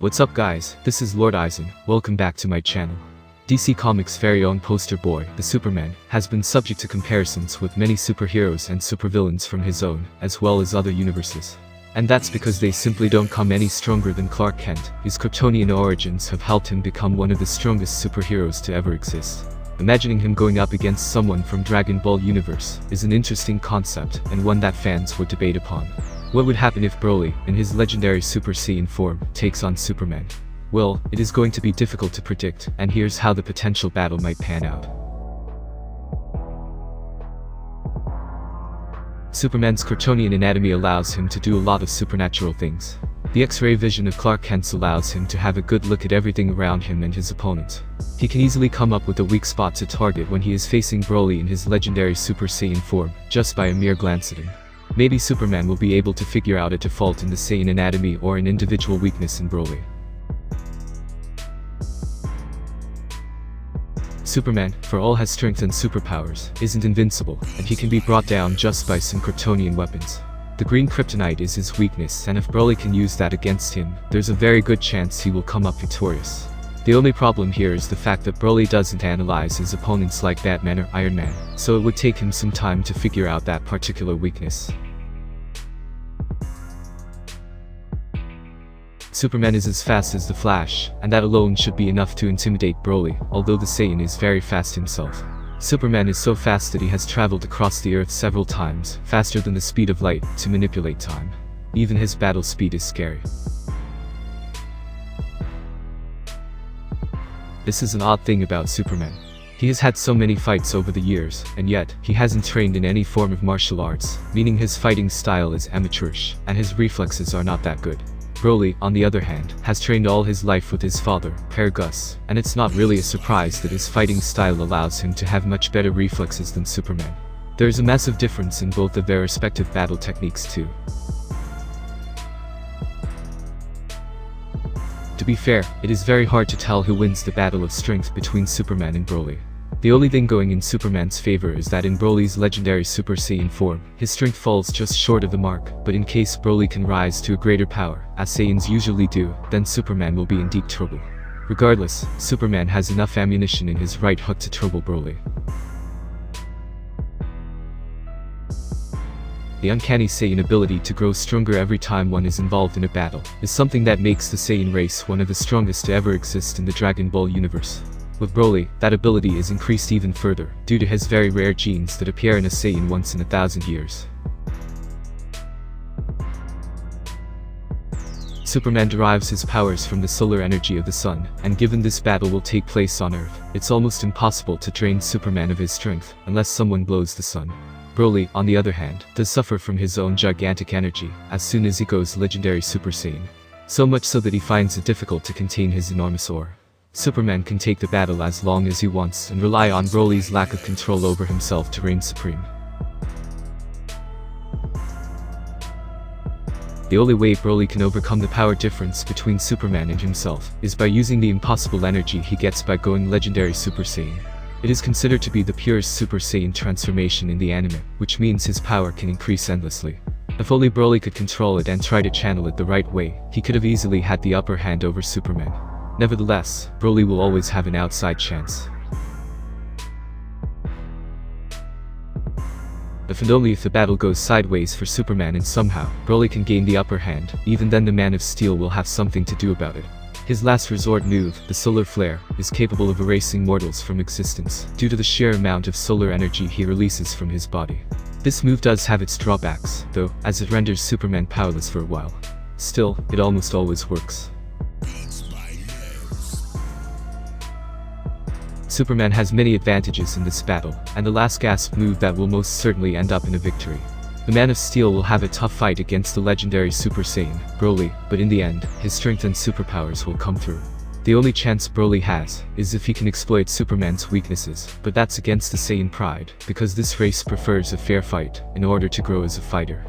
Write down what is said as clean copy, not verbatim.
What's up guys, this is Lord Aizen, welcome back to my channel. DC Comics' very own poster boy, the Superman, has been subject to comparisons with many superheroes and supervillains from his own, as well as other universes. And that's because they simply don't come any stronger than Clark Kent. His Kryptonian origins have helped him become one of the strongest superheroes to ever exist. Imagining him going up against someone from Dragon Ball universe is an interesting concept and one that fans would debate upon. What would happen if Broly, in his legendary Super Saiyan form, takes on Superman? Well, it is going to be difficult to predict, and here's how the potential battle might pan out. Superman's Kryptonian anatomy allows him to do a lot of supernatural things. The X-ray vision of Clark Kent's allows him to have a good look at everything around him and his opponent. He can easily come up with a weak spot to target when he is facing Broly in his legendary Super Saiyan form, just by a mere glance at him. Maybe Superman will be able to figure out a default in the Saiyan anatomy or an individual weakness in Broly. Superman, for all his strength and superpowers, isn't invincible, and he can be brought down just by some Kryptonian weapons. The green kryptonite is his weakness, and if Broly can use that against him, there's a very good chance he will come up victorious. The only problem here is the fact that Broly doesn't analyze his opponents like Batman or Iron Man, so it would take him some time to figure out that particular weakness. Superman is as fast as the Flash, and that alone should be enough to intimidate Broly, although the Saiyan is very fast himself. Superman is so fast that he has traveled across the Earth several times, faster than the speed of light, to manipulate time. Even his battle speed is scary. This is an odd thing about Superman. He has had so many fights over the years, and yet, he hasn't trained in any form of martial arts, meaning his fighting style is amateurish, and his reflexes are not that good. Broly, on the other hand, has trained all his life with his father, Père Gus, and it's not really a surprise that his fighting style allows him to have much better reflexes than Superman. There is a massive difference in both of their respective battle techniques too. To be fair, it is very hard to tell who wins the battle of strength between Superman and Broly. The only thing going in Superman's favor is that in Broly's legendary Super Saiyan form, his strength falls just short of the mark, but in case Broly can rise to a greater power, as Saiyans usually do, then Superman will be in deep trouble. Regardless, Superman has enough ammunition in his right hook to trouble Broly. The uncanny Saiyan ability to grow stronger every time one is involved in a battle is something that makes the Saiyan race one of the strongest to ever exist in the Dragon Ball universe. With Broly, that ability is increased even further, due to his very rare genes that appear in a Saiyan once in 1,000 years. Superman derives his powers from the solar energy of the sun, and given this battle will take place on Earth, it's almost impossible to drain Superman of his strength, unless someone blows the sun. Broly, on the other hand, does suffer from his own gigantic energy, as soon as he goes legendary Super Saiyan. So much so that he finds it difficult to contain his enormous aura. Superman can take the battle as long as he wants and rely on Broly's lack of control over himself to reign supreme. The only way Broly can overcome the power difference between Superman and himself is by using the impossible energy he gets by going legendary Super Saiyan. It is considered to be the purest Super Saiyan transformation in the anime, which means his power can increase endlessly. If only Broly could control it and try to channel it the right way, he could have easily had the upper hand over Superman. Nevertheless, Broly will always have an outside chance. If and only if the battle goes sideways for Superman and somehow, Broly can gain the upper hand, even then the Man of Steel will have something to do about it. His last resort move, the Solar Flare, is capable of erasing mortals from existence, due to the sheer amount of solar energy he releases from his body. This move does have its drawbacks, though, as it renders Superman powerless for a while. Still, it almost always works. Superman has many advantages in this battle, and the last gasp move that will most certainly end up in a victory. The Man of Steel will have a tough fight against the legendary Super Saiyan, Broly, but in the end, his strength and superpowers will come through. The only chance Broly has is if he can exploit Superman's weaknesses, but that's against the Saiyan pride, because this race prefers a fair fight in order to grow as a fighter.